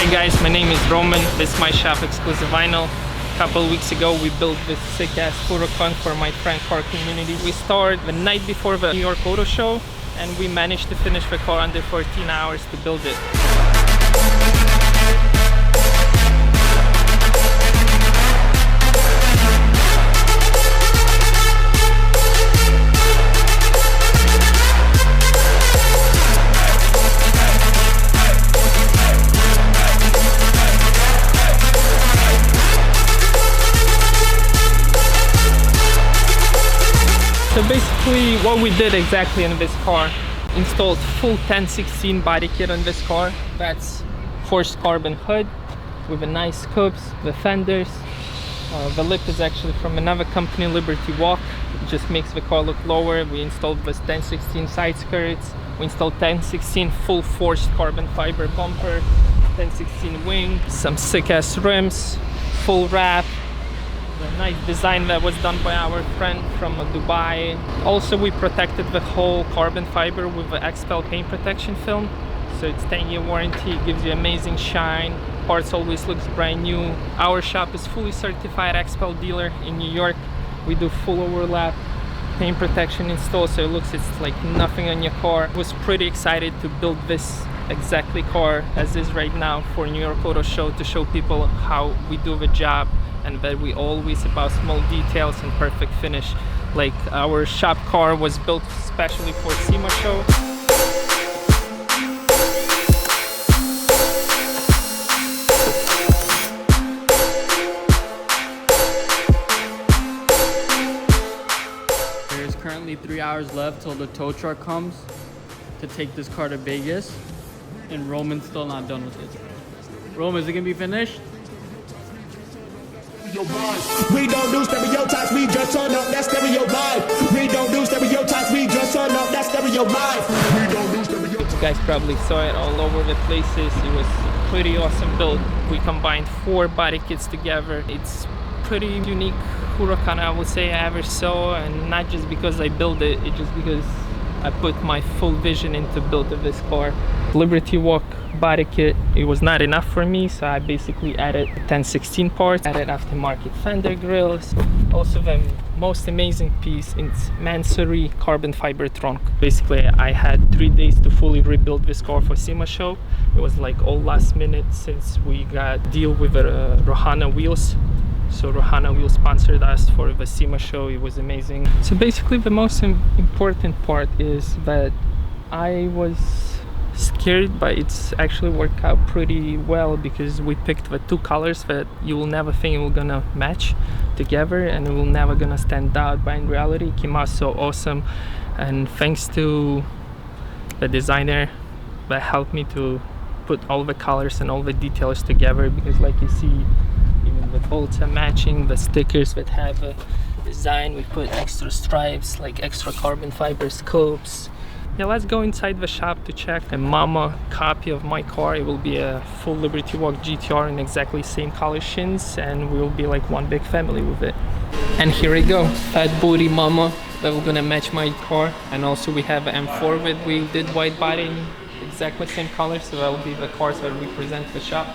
Hey guys, my name is Roman. This is my shop, Exclusive Vinyl. A couple weeks ago we built this sick ass Huracan for my friend CarCommunity. We started the night before the New York Auto Show and we managed to finish the car under 14 hours to build it. So basically what we did exactly in this car, installed full 1016 body kit on this car. That's forced carbon hood with a nice scopes, the fenders. The lip is actually from another company, Liberty Walk. It just makes the car look lower. We installed this 1016 side skirts. We installed 1016 full forced carbon fiber bumper, 1016 wing, some sick ass rims, full wrap. A nice design that was done by our friend from Dubai. Also we protected the whole carbon fiber with the XPEL paint protection film. So it's 10-year warranty, it gives you amazing shine. Parts always looks brand new. Our shop is fully certified XPEL dealer in New York. We do full overlap paint protection install, so it's like nothing on your car. I was pretty excited to build this exactly car as is right now for New York Auto Show, to show people how we do the job and that we always about small details and perfect finish. Like our shop car was built especially for SEMA show. There's currently 3 hours left till the tow truck comes to take this car to Vegas, and Roman's still not done with it. Roman, is it gonna be finished? We don't do stereotypes, we just turn up that stereo live. We don't do stereotypes, we just turn up that stereo live. We don't do stereotypes. You guys probably saw it all over the places. It was pretty awesome build. We combined 4 body kits together. It's pretty unique Huracan I would say I ever saw, and not just because I built it, it's just because I put my full vision into building this car. Liberty Walk body kit, it was not enough for me, so I basically added 1016 parts, added aftermarket fender grills. Also the most amazing piece, it's Mansory carbon fiber trunk. Basically I had 3 days to fully rebuild this car for SEMA show. It was like all last minute since we got deal with Rohana wheels. So Rohana Wheels sponsored us for the SEMA show. It was amazing. So basically the most important part is that I was scared, but it's actually worked out pretty well because we picked the 2 colors that you will never think it will gonna match together and it will never gonna stand out, but in reality it came out so awesome. And thanks to the designer that helped me to put all the colors and all the details together, because like you see, even the bolts are matching, the stickers that have a design, we put extra stripes, like extra carbon fiber scopes. Yeah, let's go inside the shop to check a mama copy of my car. It will be a full Liberty Walk GTR in exactly same color shins, and we'll be like one big family with it. And here we go, fat booty mama that will gonna match my car. And also we have an M4 that we did white body in exactly same color, so that will be the cars that represent the shop.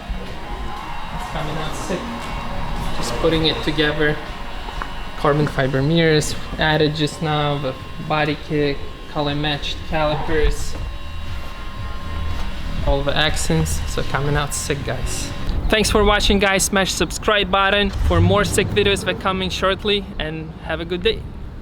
It's coming out sick. Just putting it together. Carbon fiber mirrors added just now, the body kit, color matched calipers, all the accents. So coming out sick, guys. Thanks for watching, guys. Smash subscribe button for more sick videos that coming shortly, and have a good day.